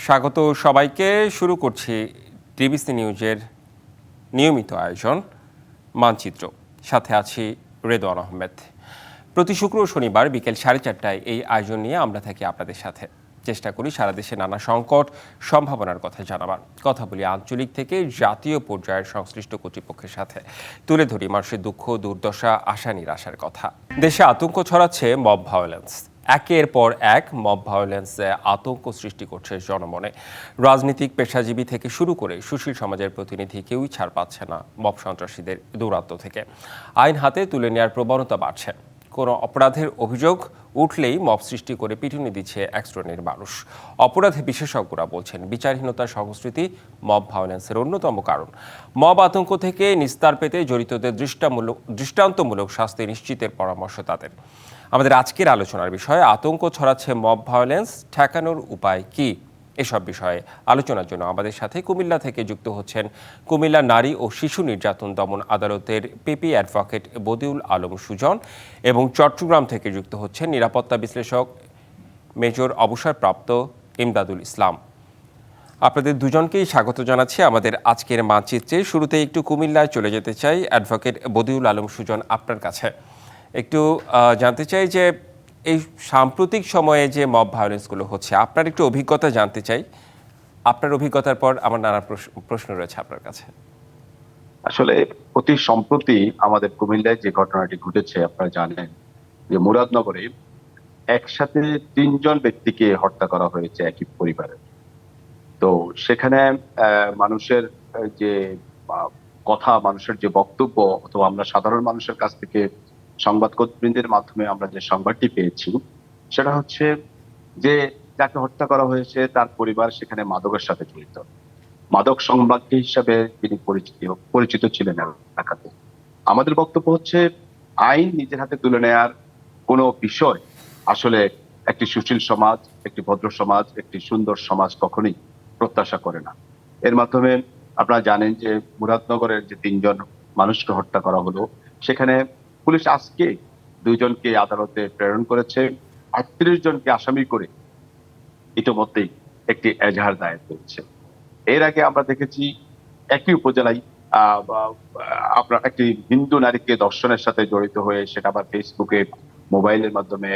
স্বাগত সবাইকে। শুরু করছি ডিবিসি নিউজের নিয়মিত আয়োজন মানচিত্র। সাথে আছি রেদওয়ান আহমেদ। প্রতি শুক্র ও শনিবার বিকেল 4:30টায় এই আয়োজন নিয়ে আমরা থাকি আপনাদের সাথে। চেষ্টা করি সারা দেশে নানা সংকট সম্ভাবনার কথা জানাবার। কথা বলি আঞ্চলিক থেকে জাতীয় পর্যায়ের সংশ্লিষ্ট কর্তৃপক্ষের সাথে। তুলে ধরি মানুষের দুঃখ, দুর্দশা, আশা নিরাশার কথা। দেশে আতঙ্ক ছড়াচ্ছে মব ভায়োলেন্স। একের পর এক মব ভায়োলেন্সে আতঙ্ক সৃষ্টি করছে জনমনে। রাজনীতিক, পেশাজীবী থেকে শুরু করে সুশীল সমাজের প্রতিনিধি কেউই ছাড় পাচ্ছে না মব সন্ত্রাসীদের দৌরাত্ম্য থেকে। আইন হাতে তুলে নেওয়ার প্রবণতা বাড়ছে। কোনো অপরাধের অভিযোগ উঠলেই মব সৃষ্টি করে পিটুনি দিচ্ছে এক শ্রেণীর মানুষ। অপরাধে বিশেষজ্ঞরা বলছেন বিচারহীনতার সংস্কৃতি মব ভায়োলেন্সের অন্যতম কারণ। মব আতঙ্ক থেকে নিস্তার পেতে জড়িতদের দৃষ্টান্তমূলক শাস্তি নিশ্চিতের পরামর্শ তাদের। আমাদের আজকের আলোচনার বিষয় আতঙ্ক ছড়াচ্ছে মব ভায়োলেন্স, ঠেকানোর উপায় কি? এসব বিষয়ে আলোচনার জন্য আমাদের সাথে কুমিল্লা থেকে যুক্ত হচ্ছেন কুমিল্লা নারী ও শিশু নির্যাতন দমন আদালতের পিপি অ্যাডভোকেট বদিউল আলম সুজন এবং চট্টগ্রাম থেকে যুক্ত হচ্ছেন নিরাপত্তা বিশ্লেষক মেজর অবসরপ্রাপ্ত ইমদাদুল ইসলাম। আপনাদের দুজনকেই স্বাগত জানাচ্ছি আমাদের আজকের মানচিত্রে। শুরুতে একটু কুমিল্লায় চলে যেতে চাই। অ্যাডভোকেট বদিউল আলম সুজন, আপনার কাছে একটু জানতে চাই যে এই সাম্প্রতিক সময়ে যে মব ভায়োলেন্সগুলো হচ্ছে, আপনার একটু অভিজ্ঞতা জানতে চাই। আপনার অভিজ্ঞতার পর আমার নানা প্রশ্ন রয়েছে আপনার কাছে। আসলে অতি সম্প্রতি আমাদের কুমিল্লায় যে ঘটনাটি ঘটেছে, আপনারা জানেন যে মুরাদনগরে একসাথে 3জন ব্যক্তিকে হত্যা করা হয়েছে একই পরিবারের। তো সেখানে মানুষের যে কথা, মানুষের যে বক্তব্য, অথবা আমরা সাধারণ মানুষের কাছ থেকে সংবাদকর্মীদের মাধ্যমে আমরা যে সংবাদটি পেয়েছি, সেটা হচ্ছে যে যাকে হত্যা করা হয়েছে তার পরিবার সেখানে মাদকের সাথে জড়িত, মাদক সংবাদী হিসাবে তিনি পরিচিত ছিলেন এলাকাতে। আমাদের বক্তব্য হচ্ছে আইন নিজের হাতে তুলে নেয়ার কোনো বিষয় আসলে একটি সুশীল সমাজ, একটি ভদ্র সমাজ, একটি সুন্দর সমাজ কখনোই প্রত্যাশা করে না। এর মাধ্যমে আপনারা জানেন যে মুরাদনগরের যে 3জন মানুষকে হত্যা করা হলো, সেখানে পুলিশ আজকে 2জনকে আদালতে প্রেরণ করেছে, 38 জনকে আসামি করে ইতিমধ্যেই একটি এজাহার দায়ের করেছে। এর আগে আমরা দেখেছি একই উপজেলায় আপনার একটি হিন্দু নারীকে ধর্ষণের সাথে জড়িত হয়ে সেটা আবার ফেসবুকে, মোবাইলের মাধ্যমে,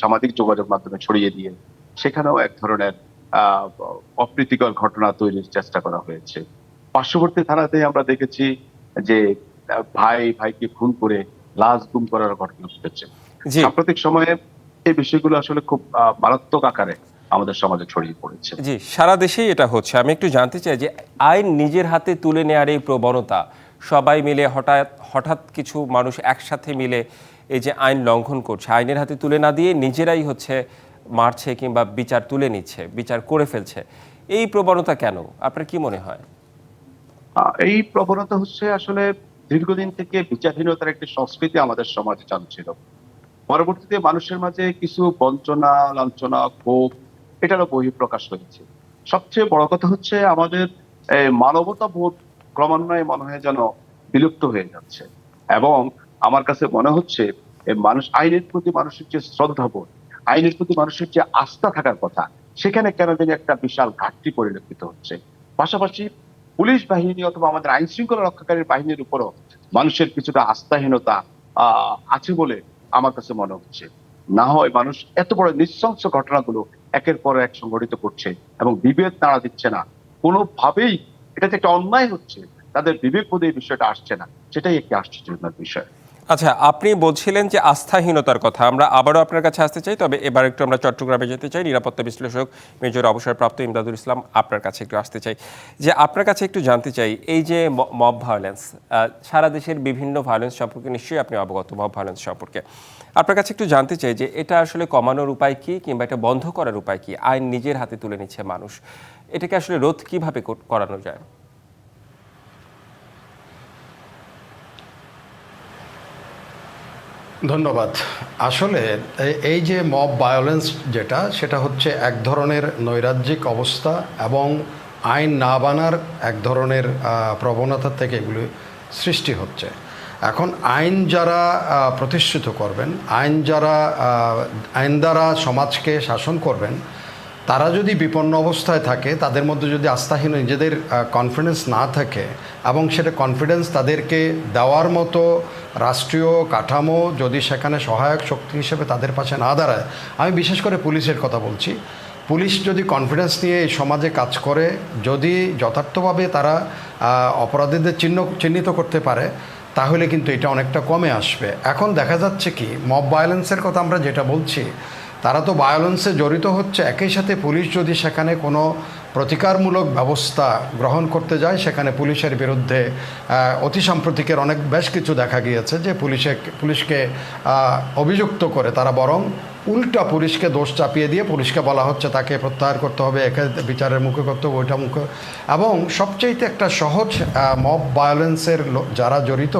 সামাজিক যোগাযোগ মাধ্যমে ছড়িয়ে দিয়ে সেখানেও এক ধরনের অপ্রীতিকর ঘটনা তৈরির চেষ্টা করা হয়েছে। পার্শ্ববর্তী থানাতে আমরা দেখেছি যে ভাই ভাইকে খুন করে লাশ গুম করার ঘটনা ঘটেছে। সাম্প্রতিক সময়ে এই বিষয়গুলো আসলে খুব মারাত্মক আকারে আমাদের সমাজে ছড়িয়ে পড়েছে। জি, সারা দেশেই এটা হচ্ছে। আমি একটু জানতে চাই যে আইন নিজের হাতে তুলে নেওয়ার এই প্রবণতা, সবাই মিলে হঠাৎ কিছু মানুষ একসাথে মিলে এই যে আইন লঙ্ঘন করছে, আইনের হাতে তুলে না দিয়ে নিজেরাই হচ্ছে মারছে কিংবা বিচার তুলে নিচ্ছে, বিচার করে ফেলছে, এই প্রবণতা কেন? আপনার কি মনে হয়? এই প্রবণতা হচ্ছে আসলে দীর্ঘদিন থেকে বিচারহীনতার একটি সংস্কৃতি আমাদের সমাজে চালু ছিল। পরবর্তীতে মানুষের মাঝে কিছু বঞ্চনা, লাঞ্ছনা, ক্ষোভ এটারও বহিঃপ্রকাশ হয়েছে। সবচেয়ে বড় কথা হচ্ছে আমাদের মানবতা বোধ ক্রমান্বয়ে মনে হয় যেন বিলুপ্ত হয়ে যাচ্ছে। এবং আমার কাছে মনে হচ্ছে মানুষ আইনের প্রতি মানুষের যে শ্রদ্ধাবোধ, আইনের প্রতি মানুষের যে আস্থা থাকার কথা, সেখানে কেন জানি একটা বিশাল ঘাটতি পরিলক্ষিত হচ্ছে। পাশাপাশি পুলিশ বাহিনী অথবা আমাদের আইন শৃঙ্খলা রক্ষাকারী বাহিনীর উপরও মানুষের কিছুটা আস্থাহীনতা আছে বলে আমার কাছে মনে হচ্ছে। না হয় মানুষ এত বড় নৃশংস ঘটনাগুলো একের পর এক সংঘটিত করছে এবং বিবেক নাড়া দিচ্ছে না কোনোভাবেই। এটা যে একটা অন্যায় হচ্ছে, তাদের বিবেক বোধে এই বিষয়টা আসছে না, সেটাই একটি আশ্চর্যজনক বিষয়। আচ্ছা, আপনি বলছিলেন যে আস্থাহীনতার কথা। আমরা আবারও আপনার কাছে আসতে চাই, তবে এবার একটু আমরা চট্টগ্রামে যেতে চাই। নিরাপত্তা বিশ্লেষক মেজর অবসরপ্রাপ্ত ইমদাদুল ইসলাম, আপনার কাছে একটু আসতে চাই। যে আপনার কাছে একটু জানতে চাই, এই যে মব ভায়োলেন্স, সারা দেশের বিভিন্ন ভায়োলেন্স সম্পর্কে নিশ্চয়ই আপনি অবগত, মব ভায়োলেন্স সম্পর্কে। আপনার কাছে একটু জানতে চাই যে এটা আসলে কমানোর উপায় কি, কিংবা এটা বন্ধ করার উপায় কি? আইন নিজের হাতে তুলে নিচ্ছে মানুষ, এটাকে আসলে রোধ কিভাবে করানো যায়? ধন্যবাদ। আসলে এই যে মব ভায়োলেন্স সেটা হচ্ছে এক ধরনের নৈরাজ্যিক অবস্থা এবং আইন না বানার এক ধরনের প্রবণতা থেকে এগুলি সৃষ্টি হচ্ছে। এখন আইন যারা প্রতিষ্ঠিত করবেন, আইন দ্বারা সমাজকে শাসন করবেন, তারা যদি বিপন্ন অবস্থায় থাকে, তাদের মধ্যে যদি আস্থাহীন নিজেদের কনফিডেন্স না থাকে এবং সেটা কনফিডেন্স তাদেরকে দেওয়ার মতো রাষ্ট্রীয় কাঠামো যদি সেখানে সহায়ক শক্তি হিসেবে তাদের পাশে না দাঁড়ায়, আমি বিশেষ করে পুলিশের কথা বলছি, পুলিশ যদি কনফিডেন্স নিয়ে এই সমাজে কাজ করে, যদি যথার্থভাবে তারা অপরাধীদের চিহ্নিত করতে পারে, তাহলে কিন্তু এটা অনেকটা কমে আসবে। এখন দেখা যাচ্ছে কি, মব ভায়োলেন্সের কথা আমরা যেটা বলছি, তারা তো ভায়োলেন্সে জড়িত হচ্ছে, একই সাথে পুলিশ যদি সেখানে কোনো প্রতিকারমূলক ব্যবস্থা গ্রহণ করতে যায়, সেখানে পুলিশের বিরুদ্ধে অতি সাম্প্রতিকের বেশ কিছু দেখা গিয়েছে যে পুলিশকে অভিযুক্ত করে তারা বরং উল্টা পুলিশকে দোষ চাপিয়ে দিয়ে পুলিশকে বলা হচ্ছে তাকে প্রত্যাহার করতে হবে, একে বিচারের মুখে করতে হবে, ওইটা মুখে। এবং সবচেয়ে একটা সহজ মব ভায়োলেন্সের যারা জড়িত,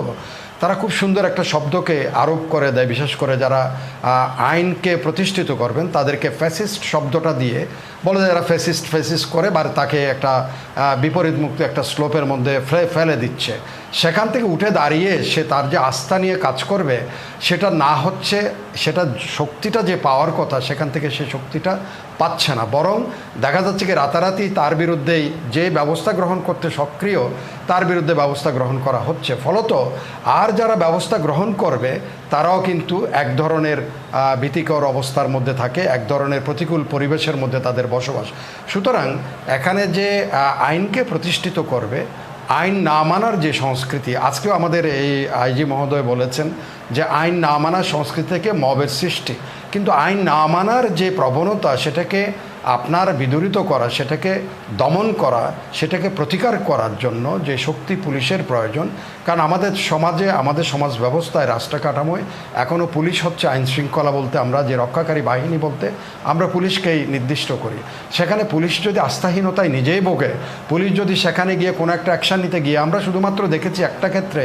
তারা খুব সুন্দর একটা শব্দকে আরোপ করে দেয়, বিশেষ করে যারা আইনকে প্রতিষ্ঠিত করবেন তাদেরকে ফ্যাসিস্ট শব্দটা দিয়ে বলে যে এরা ফ্যাসিস্ট করে বা তাকে একটা বিপরীতমুক্ত একটা স্লোপের মধ্যে ফেলে দিচ্ছে। সেখান থেকে উঠে দাঁড়িয়ে সে তার যে আস্থা নিয়ে কাজ করবে সেটা না হচ্ছে, সেটা শক্তিটা যে পাওয়ার কথা সেখান থেকে সে শক্তিটা পাচ্ছে না, বরং দেখা যাচ্ছে কি রাতারাতি তার বিরুদ্ধেই যে ব্যবস্থা গ্রহণ করতে সক্রিয় তার বিরুদ্ধে ব্যবস্থা গ্রহণ করা হচ্ছে। ফলত আর যারা ব্যবস্থা গ্রহণ করবে তারাও কিন্তু এক ধরনের ভীতিকর অবস্থার মধ্যে থাকে, এক ধরনের প্রতিকূল পরিবেশের মধ্যে তাদের বসবাস। সুতরাং এখানে যে আইনকে প্রতিষ্ঠিত করবে, আইন না মানার যে সংস্কৃতি, আজকেও আমাদের এই আইজি মহোদয় বলেছেন যে আইন না মানার সংস্কৃতি থেকে মবের সৃষ্টি, কিন্তু আইন না মানার যে প্রবণতা সেটাকে আপনার বিদূরিত করা, সেটাকে দমন করা, সেটাকে প্রতিকার করার জন্য যে শক্তি পুলিশের প্রয়োজন। কারণ আমাদের সমাজে, আমাদের সমাজ ব্যবস্থায়, রাষ্ট্র কাঠামোয় এখনও পুলিশ হচ্ছে আইন শৃঙ্খলা বলতে আমরা যে রক্ষাকারী বাহিনী বলতে আমরা পুলিশকেই নির্দিষ্ট করি। সেখানে পুলিশ যদি আস্থাহীনতায় নিজেই ভোগে, পুলিশ যদি সেখানে গিয়ে কোনো একটা অ্যাকশান নিতে গিয়ে, আমরা শুধুমাত্র দেখেছি একটা ক্ষেত্রে,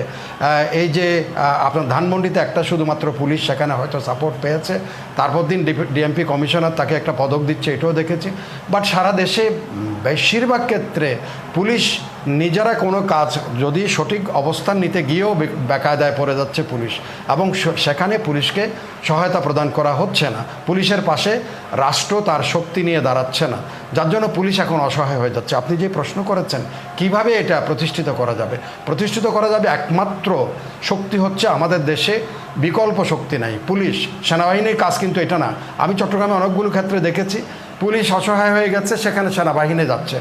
এই যে আপনার ধানমন্ডিতে একটা শুধুমাত্র পুলিশ সেখানে হয়তো সাপোর্ট পেয়েছে, তারপর দিন ডিএমপি কমিশনার তাকে একটা পদক দিচ্ছে, এটাও দেখেছি। বাট সারা দেশে বেশিরভাগ ক্ষেত্রে পুলিশ নিজেরা কোনো কাজ যদি সঠিক অবস্থান নিতে গিয়েও বেকায়দায় পড়ে যাচ্ছে পুলিশ, এবং সেখানে পুলিশকে সহায়তা প্রদান করা হচ্ছে না, পুলিশের পাশে রাষ্ট্র তার শক্তি নিয়ে দাঁড়াচ্ছে না, যার জন্য পুলিশ এখন অসহায় হয়ে যাচ্ছে। আপনি যে প্রশ্ন করেছেন কিভাবে এটা প্রতিষ্ঠিত করা যাবে, প্রতিষ্ঠিত করা যাবে একমাত্র শক্তি হচ্ছে আমাদের দেশে বিকল্প শক্তি নাই, পুলিশ। সেনাবাহিনীর কাজ কিন্তু এটা না। আমি চট্টগ্রামে অনেকগুলো ক্ষেত্রে দেখেছি পুলিশ অসহায় হয়ে গেছে, সেখানে সেনাবাহিনী যাচ্ছে।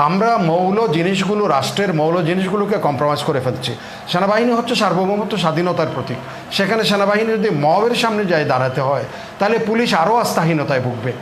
আমরা মৌল জিনিসগুলো, রাষ্ট্রের মৌল জিনিসগুলোকে কম্প্রোমাইজ করে ফেলছি। সেনাবাহিনী হচ্ছে সার্বভৌমত্ব, স্বাধীনতার প্রতীক। সেখানে সেনাবাহিনী যদি মবের সামনে যায় দাঁড়াতে হয়, তাহলে পুলিশ আরও আস্থাহীনতায় ভুগবে,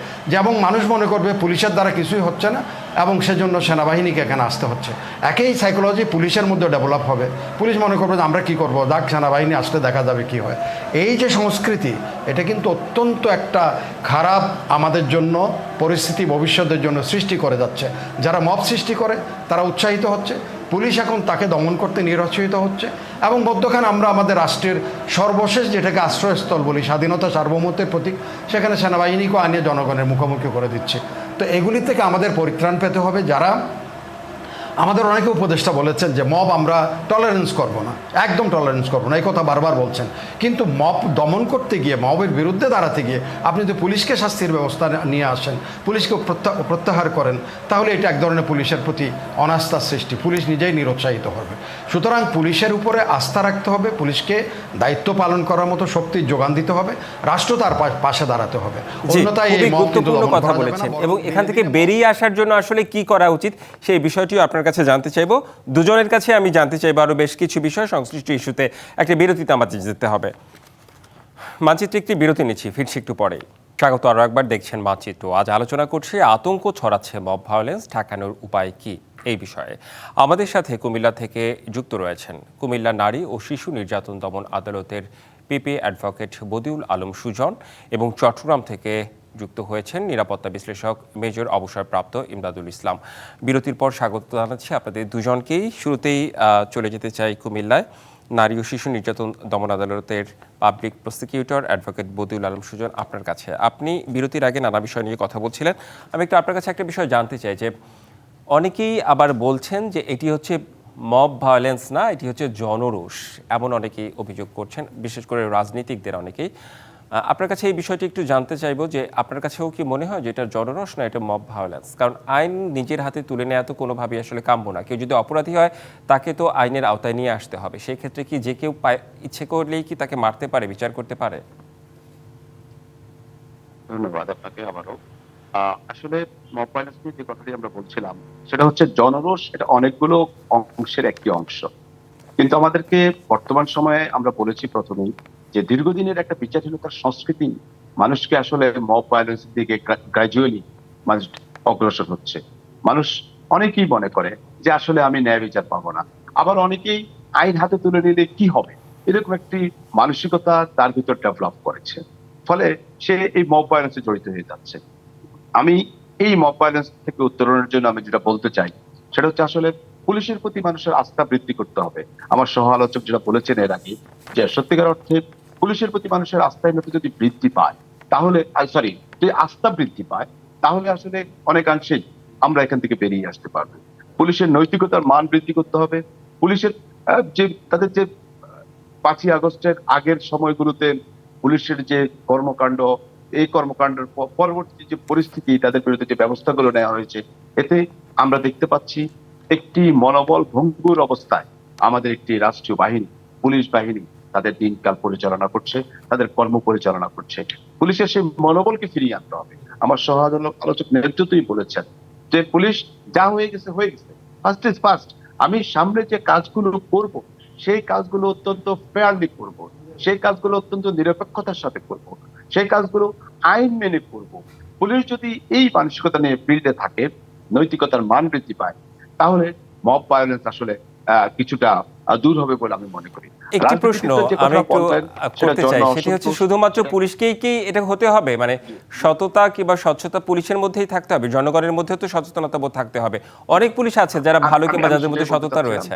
এবং মানুষ মনে করবে পুলিশের দ্বারা কিছুই হচ্ছে না এবং সেজন্য সেনাবাহিনীকে এখানে আসতে হচ্ছে। একই সাইকোলজি পুলিশের মধ্যে ডেভেলপ হবে। পুলিশ মনে করবে যে আমরা কী করবো, যাক সেনাবাহিনী আসলে দেখা যাবে কি হয়। এই যে সংস্কৃতি, এটা কিন্তু অত্যন্ত একটা খারাপ আমাদের জন্য পরিস্থিতি ভবিষ্যতের জন্য সৃষ্টি করে যাচ্ছে। যারা মব সৃষ্টি করে তারা উৎসাহিত হচ্ছে, পুলিশ এখন তাকে দমন করতে নিরুৎসাহিত হচ্ছে, এবং মধ্যখানে আমরা আমাদের রাষ্ট্রের সর্বশেষ যেটাকে আশ্রয়স্থল বলি, স্বাধীনতা সার্বভৌমত্বের প্রতীক, সেখানে সেনাবাহিনীকেও আনিয়ে জনগণের মুখোমুখি করে দিচ্ছে। তো এগুলি থেকে আমাদের পরিত্রাণ পেতে হবে। যারা আমাদের অনেকে উপদেষ্টা বলেছেন যে মব আমরা টলারেন্স করব না, একদম টলারেন্স করবো না, এই কথা বারবার বলছেন, কিন্তু মব দমন করতে গিয়ে, মবের বিরুদ্ধে দাঁড়াতে গিয়ে আপনি যদি পুলিশকে শাস্তির ব্যবস্থা নিয়ে আসেন, পুলিশকে প্রত্যাহার করেন, তাহলে এটা এক ধরনের পুলিশের প্রতি অনাস্থার সৃষ্টি, পুলিশ নিজেই নিরুৎসাহিত হবে। সুতরাং পুলিশের উপরে আস্থা রাখতে হবে, পুলিশকে দায়িত্ব পালন করার মতো শক্তির যোগান দিতে হবে, রাষ্ট্র তার পাশে দাঁড়াতে হবে, অন্যথায় এই মব কিন্তু দমন কথা করা যাবে বলেছেন। না। এবং এখান থেকে বেরিয়ে আসার জন্য আসলে কি করা উচিত সেই বিষয়টিও আপনার কাছে জানতে চাইবো। দুজনের কাছে আমি জানতে চাইবো আরো বেশ কিছু বিষয়, সংশ্লিষ্ট ইস্যুতে একটা বিরতিতে আমাদের যেতে হবে। মানচিত্রে একটি বিরতি নিচ্ছি, ফিরছি একটু পরে। স্বাগত আরো একবার, দেখছেন মানচিত্র। আজ আলোচনা করছি আতঙ্ক ছড়াচ্ছে মব ভায়োলেন্স, ঠেকানোর উপায় কি এই বিষয়ে। আমাদের সাথে কুমিল্লা থেকে যুক্ত রয়েছেন কুমিল্লা নারী ও শিশু নির্যাতন দমন আদালতের পিপি অ্যাডভোকেট বদিউল আলম সুজন, এবং চট্টগ্রাম থেকে যুক্ত হয়েছেন নিরাপত্তা বিশ্লেষক মেজর অবসরপ্রাপ্ত ইমদাদুল ইসলাম। বিরতির পর স্বাগত জানাচ্ছি আপনাদের দুজনকেই। শুরুতেই চলে যেতে চাই কুমিল্লায়। নারী ও শিশু নির্যাতন দমন আদালতের public prosecutor advocate Badiul Alam Sujan, আপনার কাছে। আপনি বিরতির আগে নানা বিষয় নিয়ে কথা বলছিলেন, আমি একটু আপনার কাছে একটা বিষয় জানতে চাই যে অনেকেই আবার বলছেন যে এটি হচ্ছে মব ভায়োলেন্স না, এটি হচ্ছে জনরোষ, এমন অনেকেই অভিযোগ করছেন, বিশেষ করে রাজনীতিকদের অনেকেই। আপনার কাছে এই বিষয়টি একটু জানতে চাইবো যে আপনার কাছেও কি মনে হয় যে এটা জনরোষ না এটা মব ভায়োলেন্স? কারণ আইন নিজের হাতে তুলে নেওয়া তো কোনোভাবেই আসলে কাম্য না। কেউ যদি অপরাধী হয় তাকে তো আইনের আওতায় নিয়ে আসতে হবে। সেই ক্ষেত্রে কি যে কেউ ইচ্ছে করলেই কি তাকে মারতে পারে, বিচার করতে পারে? ধন্যবাদ আপনাকে আবারও। আসলে মব ভায়োলেন্স নিয়ে যে কথাটি আমরা বলছিলাম সেটা হচ্ছে জনরোষ, এটা অনেকগুলো অংশের একটি অংশ। কিন্তু আমাদেরকে বর্তমান সময়ে আমরা বলেছি প্রথমেই যে দীর্ঘদিনের একটা বিচারহীনতার সংস্কৃতি মানুষকে আসলে মব ভায়োলেন্সের দিকে গ্রাজুয়ালি মানুষ অগ্রসর হচ্ছে। মানুষ অনেকেই মনে করে যে আসলে আমি ন্যায় বিচার পাবো না, আবার অনেকেই আইন হাতে তুলে নিলে কি হবে এরকম একটি মানসিকতা তার ভিতর ডেভেলপ করেছে। ফলে সে এই মব ভায়োলেন্সে জড়িত হয়ে যাচ্ছে। আমি এই মব ভায়োলেন্স থেকে উত্তরণের জন্য আমি যেটা বলতে চাই সেটা হচ্ছে আসলে পুলিশের প্রতি মানুষের আস্থা বৃদ্ধি করতে হবে। আমার সহ আলোচক যেটা বলেছেন এর আগে, যে সত্যিকার অর্থে পুলিশের প্রতি মানুষের আস্থা যদি বৃদ্ধি পায় তাহলে যদি আস্থা বৃদ্ধি পায় তাহলে আসলে অনেকাংশেই আমরা এখান থেকে বেরিয়ে আসতে পারবো। পুলিশের নৈতিকতার মান বৃদ্ধি করতে হবে। পুলিশের যে তাদের যে 5ই আগস্টের আগের সময়গুলোতে পুলিশের যে কর্মকাণ্ড, এই কর্মকাণ্ডের পরবর্তী যে পরিস্থিতি, তাদের বিরুদ্ধে যে ব্যবস্থাগুলো নেওয়া হয়েছে, এতে আমরা দেখতে পাচ্ছি একটি মনোবল ভঙ্গুর অবস্থায় আমাদের একটি রাষ্ট্রীয় বাহিনী, পুলিশ বাহিনী তাদের দিনকাল পরিচালনা করছে, তাদের কর্ম পরিচালনা করছে। পুলিশের সেই মনোবলকে ফিরিয়ে আনতে হবে। আমার সহ আলোচক নেতৃত্বই বলেছেন যে পুলিশ যা হয়ে গেছে হয়ে গেছে, ফার্স্ট ইজ ফার্স্ট। আমি সামনে যে কাজগুলো করব সেই কাজগুলো অত্যন্ত ফেয়ারলি করব, সেই কাজগুলো অত্যন্ত নিরপেক্ষতার সাথে করব, সেই কাজগুলো আইন মেনে করব। পুলিশ যদি এই মানসিকতা নিয়ে ফিল্ডে থাকে, নৈতিকতার মান বৃদ্ধি পায়, তাহলে মব ভায়োলেন্স আসলে কিছুটা দূর হবে বলে আমি মনে করি। একটি প্রশ্ন রাজনীতিতে যে আমি কথাটা একটু বললেন সেটা করতে চাই, সেটি হচ্ছে শুধুমাত্র পুলিশকেই কি এটা হতে হবে? মানে সততা কিংবা স্বচ্ছতা পুলিশের মধ্যেই থাকতে হবে? জনগণের মধ্যে তো সচেতনতা বোধ থাকতে হবে। অনেক পুলিশ আছে যারা ভালো কিংবা যাদের মধ্যে সততা রয়েছে।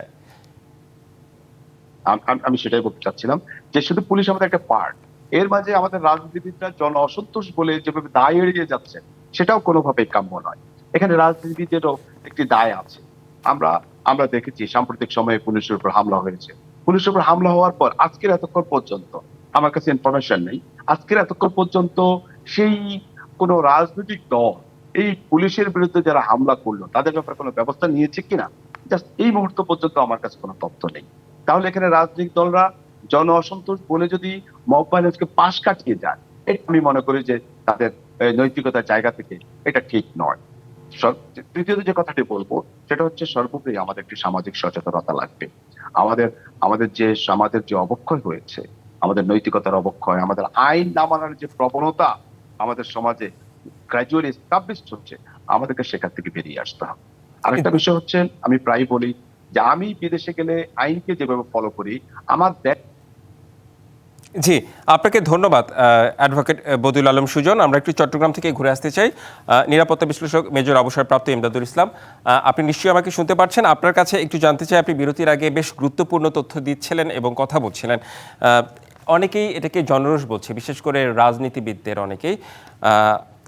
আমি সেটাই বলতে চাচ্ছিলাম যে শুধু পুলিশ আমাদের একটা পার্ট, এর মাঝে আমাদের রাজনীতিবিদরা জন অসন্তোষ বলে যেভাবে দায় এড়িয়ে যাচ্ছে সেটাও কোনোভাবেই কাম্য নয়। এখানে রাজনীতিবিদেরও একটি দায় আছে। আমরা আমরা দেখেছি সাম্প্রতিক সময়ে পুলিশের উপর হামলা হয়েছে। পুলিশের উপর হামলা হওয়ার পর আজকের এতক্ষণ পর্যন্ত আমার কাছে ইনফরমেশন নেই, আজকের এতক্ষণ পর্যন্ত সেই কোনো রাজনৈতিক দল এই পুলিশের বিরুদ্ধে যারা হামলা করলো তাদের ব্যাপারে কোনো ব্যবস্থা নিয়েছে কিনা, জাস্ট এই মুহূর্ত পর্যন্ত আমার কাছে কোনো তথ্য নেই। তাহলে এখানে রাজনৈতিক দলরা জন অসন্তোষ বলে যদি মব ভায়োলেন্সকে পাশ কাটিয়ে যায়, এটা আমি মনে করি যে তাদের নৈতিকতার জায়গা থেকে এটা ঠিক নয়। তৃতীয়ত যে কথাটি বলবো সেটা হচ্ছে সর্বোপরি আমাদের একটি সামাজিক সচেতনতা লাগবে। আমাদের আমাদের যে সমাজের যে অবক্ষয় হয়েছে, আমাদের নৈতিকতার অবক্ষয়, আমাদের আইন না মানার যে প্রবণতা আমাদের সমাজে গ্রাজুয়ালি এস্টাবলিশড হচ্ছে, আমাদেরকে সেখান থেকে বেরিয়ে আসতে হবে। আরেকটা বিষয় হচ্ছে আমি প্রায় বলি যে আমি বিদেশে গেলে আইনকে যেভাবে ফলো করি আমার জি, আপনাকে ধন্যবাদ অ্যাডভোকেট বদিউল আলম সুজন। আমরা একটু চট্টগ্রাম থেকে ঘুরে আসতে চাই। নিরাপত্তা বিশ্লেষক মেজর অবসরপ্রাপ্ত ইমদাদুল ইসলাম, আপনি নিশ্চয়ই আমাকে শুনতে পাচ্ছেন। আপনার কাছে একটু জানতে চাই, আপনি বিরতির আগে বেশ গুরুত্বপূর্ণ তথ্য দিচ্ছিলেন এবং কথা বলছিলেন। অনেকেই এটাকে জনরোষ বলছে, বিশেষ করে রাজনীতিবিদদের অনেকেই।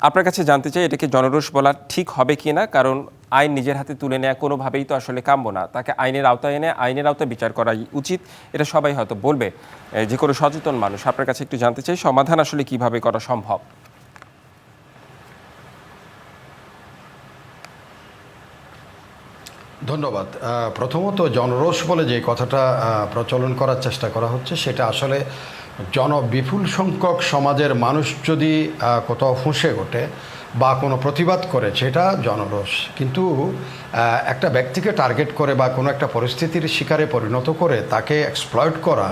আপনার কাছে জানতে চাই এটাকে জনরোষ বলা ঠিক হবে কি না? কারণ আইন নিজের হাতে তুলে নেওয়া কোনোভাবেই তো আসলে কাম্য না। তাকে আইনের আওতায় এনে আইনের আওতায় বিচার করাই উচিত, এটা সবাই হয়তো বলবে, যে কোনো সচেতন মানুষ। আপনার কাছে একটু জানতে চাই সমাধান আসলে কিভাবে করা সম্ভব? ধন্যবাদ। প্রথমত জনরোষ বলে যে কথাটা প্রচলন করার চেষ্টা করা হচ্ছে সেটা আসলে বিপুল সংখ্যক সমাজের মানুষ যদি কোথাও ফুঁসে ওঠে বা কোনো প্রতিবাদ করে সেটা জনরোষ। কিন্তু একটা ব্যক্তিকে টার্গেট করে বা কোনো একটা পরিস্থিতির শিকারে পরিণত করে তাকে এক্সপ্লয়েট করা,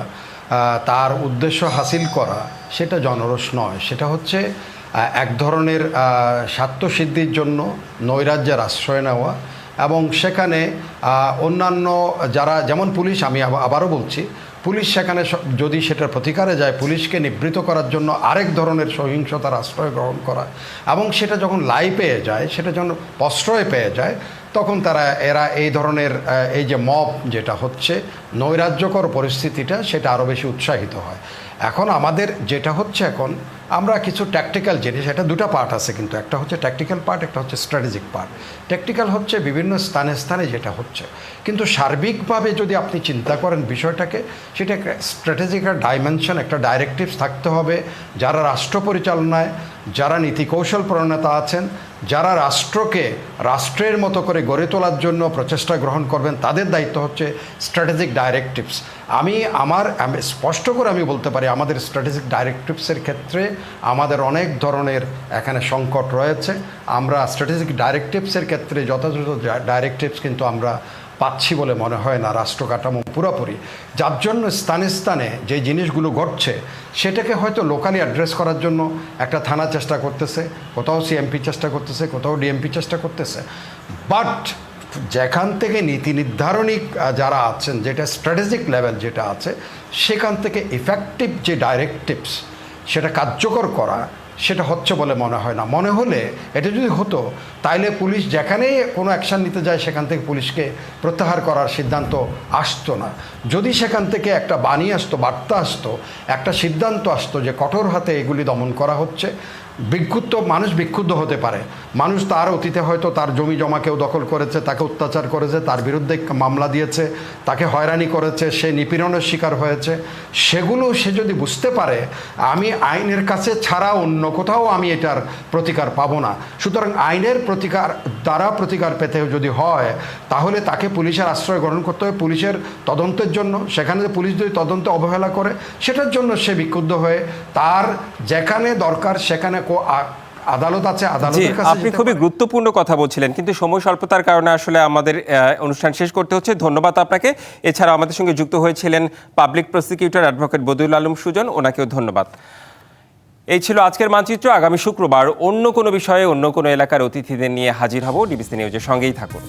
তার উদ্দেশ্য হাসিল করা, সেটা জনরোষ নয়। সেটা হচ্ছে এক ধরনের স্বার্থসিদ্ধির জন্য নৈরাজ্যের আশ্রয় নেওয়া এবং সেখানে অন্যান্য যারা, যেমন পুলিশ, আমি আবারও বলছি, পুলিশ সেখানে যদি সেটার প্রতিকারে যায়, পুলিশকে নিবৃত করার জন্য আরেক ধরনের সহিংসতার আশ্রয় গ্রহণ করা, এবং সেটা যখন লাই পেয়ে যায়, সেটা যখন প্রশ্রয় পেয়ে যায়, তখন এরা এই ধরনের এই যে মব যেটা হচ্ছে নৈরাজ্যকর পরিস্থিতিটা সেটা আরও বেশি উৎসাহিত হয়। এখন আমাদের যেটা হচ্ছে এখন আমরা কিছু ট্যাকটিক্যাল জিনিস, এটা দুটো পার্ট আছে, কিন্তু একটা হচ্ছে ট্যাকটিক্যাল পার্ট, একটা হচ্ছে স্ট্র্যাটেজিক পার্ট। ট্যাকটিক্যাল হচ্ছে বিভিন্ন স্থানে স্থানে যেটা হচ্ছে, কিন্তু সার্বিকভাবে যদি আপনি চিন্তা করেন বিষয়টাকে, সেটা একটা স্ট্র্যাটেজিক ডাইমেনশন, একটা ডাইরেক্টিভস থাকতে হবে। যারা রাষ্ট্র পরিচালনায়, যারা নীতি কৌশল প্রণেতা আছেন, যারা রাষ্ট্রকে রাষ্ট্রের মতো করে গড়ে তোলার জন্য প্রচেষ্টা গ্রহণ করবেন, তাদের দায়িত্ব হচ্ছে স্ট্র্যাটেজিক ডাইরেক্টিভস। আমি স্পষ্ট করে আমি বলতে পারি, আমাদের স্ট্র্যাটেজিক ডাইরেক্টিভসের ক্ষেত্রে আমাদের অনেক ধরনের এখানে সংকট রয়েছে। আমরা স্ট্র্যাটেজিক ডাইরেক্টিভসের ক্ষেত্রে যথাযথ ডাইরেক্টিভস কিন্তু আমরা পাচ্ছি বলে মনে হয় না রাষ্ট্র কাঠামো পুরোপুরি, যার জন্য স্থানে স্থানে যে জিনিসগুলো ঘটছে সেটাকে হয়তো লোকালি অ্যাড্রেস করার জন্য একটা থানা চেষ্টা করতেছে, কোথাও সিএমপি চেষ্টা করতেছে, কোথাও ডিএমপি চেষ্টা করতেছে। বাট যেখান থেকে নীতি নির্ধারণী যারা আছেন, যেটা স্ট্র্যাটেজিক লেভেল যেটা আছে, সেখান থেকে ইফেক্টিভ যে ডাইরেক্টিভস সেটা কার্যকর করা, সেটা হচ্ছে বলে মনে হয় না। মনে হলে এটা যদি হতো তাইলে পুলিশ যেখানেই কোনো অ্যাকশান নিতে যায় সেখান থেকে পুলিশকে প্রত্যাহার করার সিদ্ধান্ত আসতো না। যদি সেখান থেকে একটা বাণী আসতো, বার্তা আসতো, একটা সিদ্ধান্ত আসতো যে কঠোর হাতে এগুলি দমন করা হচ্ছে, মানুষ বিক্ষুব্ধ হতে পারে। মানুষ তার অতীতে হয়তো তার জমি জমা কেউ দখল করেছে, তাকে অত্যাচার করেছে, তার বিরুদ্ধে মামলা দিয়েছে, তাকে হয়রানি করেছে, সে নিপীড়নের শিকার হয়েছে, সেগুলো সে যদি বুঝতে পারে আমি আইনের কাছে ছাড়া অন্য কোথাও আমি এটার প্রতিকার পাবো না, সুতরাং আইনের প্রতিকার পেতে যদি হয় তাহলে তাকে পুলিশের আশ্রয় গ্রহণ করতে হবে পুলিশের তদন্তের জন্য। সেখানে পুলিশ যদি তদন্তে অবহেলা করে সেটার জন্য সে বিক্ষুব্ধ হয়ে তার যেখানে দরকার সেখানে আদালত আছে, আদালতের কাছে আপনি খুবই গুরুত্বপূর্ণ কথা বলছিলেন, কিন্তু সময় স্বল্পতার কারণে আসলে আমাদের অনুষ্ঠান শেষ করতে হচ্ছে। ধন্যবাদ আপনাকে। এছাড়া আমাদের সঙ্গে যুক্ত হয়েছিলেন public prosecutor advocate Badiul Alam Sujan, ওনাকেও ধন্যবাদ। এই ছিল আজকের মানচিত্র। আগামী শুক্রবার অন্য কোনো বিষয়ে অন্য কোনো এলাকার অতিথিদের নিয়ে হাজির হব। ডিবিসি নিউজের সঙ্গেই থাকুন।